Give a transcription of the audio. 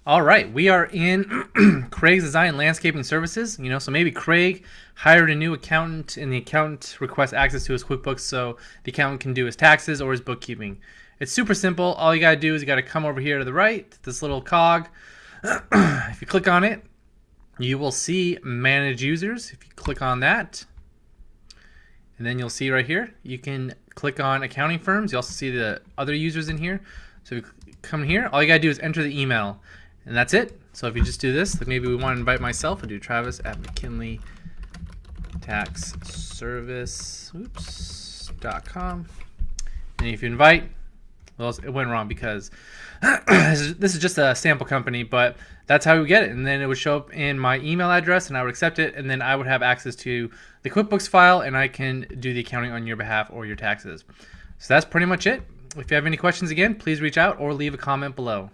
All right, we are in Craig's Design and Landscaping Services. So maybe Craig hired a new accountant and the accountant requests access to his QuickBooks so the accountant can do his taxes or his bookkeeping. It's super simple. All you gotta do is you gotta come over here to the right, this little cog. If you click on it, you will see Manage Users. If you click on that, and then you'll see right here, you can click on accounting firms. You also see the other users in here. So if you come here, all you gotta do is enter the email. And that's it. So if you just do this, like maybe we want to invite myself, I'll do Travis at McKinley Tax Service.com. And if you invite, well, it went wrong because this is just a sample company, but that's how we get it. And then it would show up in my email address and I would accept it. And then I would have access to the QuickBooks file and I can do the accounting on your behalf or your taxes. So that's pretty much it. If you have any questions again, please reach out or leave a comment below.